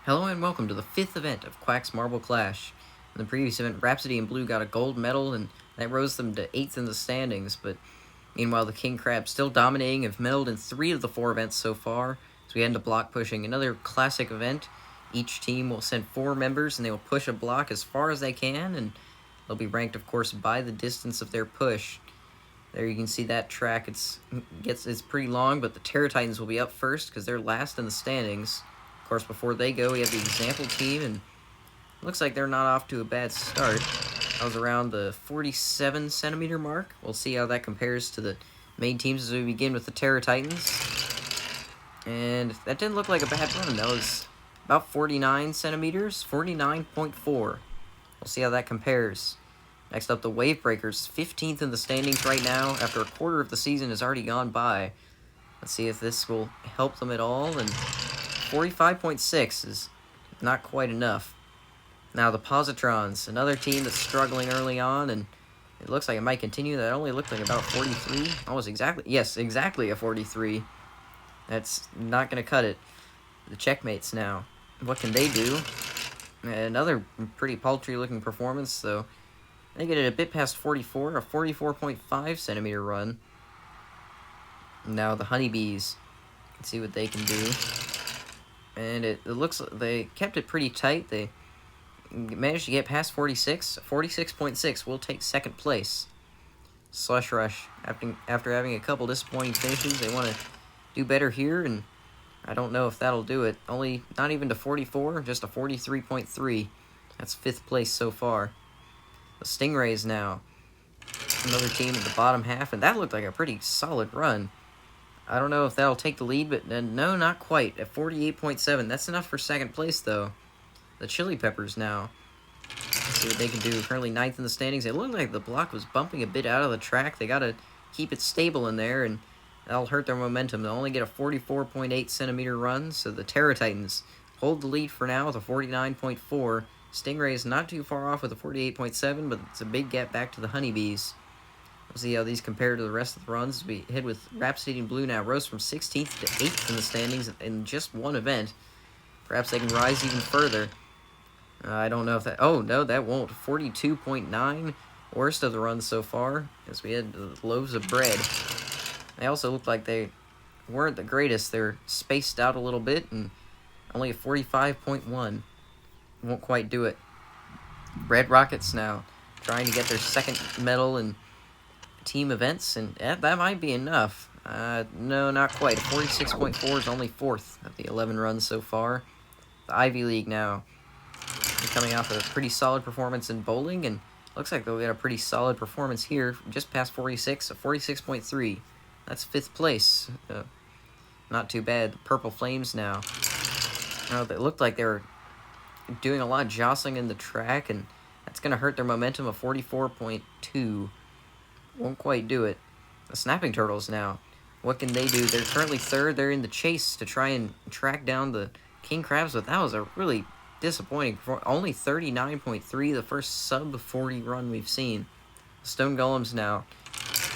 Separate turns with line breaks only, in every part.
Hello and welcome to the 5th event of Quack's Marble Clash. In the previous event, Rhapsody and Blue got a gold medal, and that rose them to 8th in the standings, but meanwhile the King Crab still dominating, have medaled in 3 of the 4 events so far, so we head into block pushing. Another classic event. Each team will send 4 members, and they will push a block as far as they can, and they'll be ranked, of course, by the distance of their push. There you can see that track. It's pretty long, but the Terror Titans will be up first because they're last in the standings. Of course, before they go, we have the example team, and looks like they're not off to a bad start. I was around the 47 centimeter mark. We'll see how that compares to the main teams as we begin with the Terror Titans. And that didn't look like a bad run. That was about 49 centimeters, 49.4. We'll see how that compares. Next up, the Wave Breakers, 15th in the standings right now after a quarter of the season has already gone by. Let's see if this will help them at all, and 45.6 is not quite enough. Now the Positrons, another team that's struggling early on, and it looks like it might continue. That only looked like about 43. Almost exactly. Yes, exactly a 43. That's not going to cut it. The Checkmates now. What can they do? Another pretty paltry looking performance, though. They get it a bit past 44, a 44.5 centimeter run. Now the Honeybees. Let's see what they can do. And it looks like they kept it pretty tight. They managed to get past 46. 46.6 will take second place. Slush Rush, after having a couple disappointing finishes, they want to do better here, and I don't know if that'll do it. Only not even to 44, just a 43.3. That's 5th place so far. The Stingrays now. Another team in the bottom half, and that looked like a pretty solid run. I don't know if that'll take the lead, but no, not quite. At 48.7. That's enough for second place, though. The Chili Peppers now. Let's see what they can do. Currently 9th in the standings. It looked like the block was bumping a bit out of the track. They got to keep it stable in there, and that'll hurt their momentum. They'll only get a 44.8 centimeter run, so the Terror Titans hold the lead for now with a 49.4. Stingrays not too far off with a 48.7, but it's a big gap back to the Honeybees. We'll see how these compare to the rest of the runs. We head with Rhapsody and Blue now. Rose from 16th to 8th in the standings in just one event. Perhaps they can rise even further. I don't know if that... Oh, no, that won't. 42.9. Worst of the runs so far, as we had loaves of bread. They also looked like they weren't the greatest. They're spaced out a little bit, and only a 45.1. Won't quite do it. Red Rockets now trying to get their second medal in team events, and that might be enough. No, not quite. 46.4 is only 4th of the 11 runs so far. The Ivy League now coming off a pretty solid performance in bowling, and looks like they'll get a pretty solid performance here, just past 46, a 46.3. That's 5th place. Not too bad. The Purple Flames now. They looked like they were doing a lot of jostling in the track, and that's going to hurt their momentum of 44.2. Won't quite do it. The Snapping Turtles now. What can they do? They're currently 3rd. They're in the chase to try and track down the King Crabs, but that was a really disappointing performance. Only 39.3, the first sub-40 run we've seen. The Stone Golems now.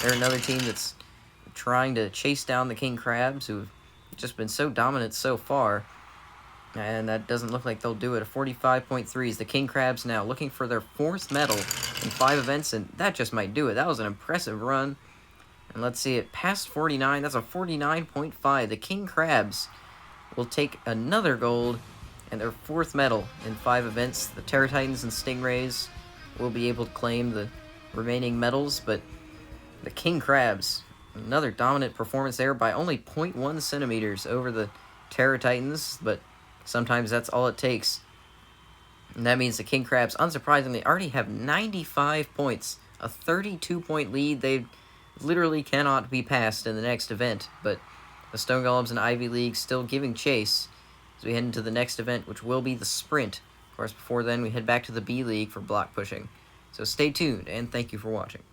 They're another team that's trying to chase down the King Crabs, who've just been so dominant so far. And that doesn't look like they'll do it. A 45.3 is the King Crabs now looking for their 4th medal in 5 events, and that just might do it. That was an impressive run. And let's see it past 49. That's a 49.5. The King Crabs will take another gold and their 4th medal in 5 events. The Terror Titans and Stingrays will be able to claim the remaining medals, but the King Crabs, another dominant performance there by only 0.1 centimeters over the Terror Titans, but sometimes that's all it takes. And that means the King Crabs, unsurprisingly, already have 95 points. A 32-point lead. They literally cannot be passed in the next event. But the Stone Golems and Ivy League still giving chase as we head into the next event, which will be the Sprint. Of course, before then, we head back to the B League for block pushing. So stay tuned, and thank you for watching.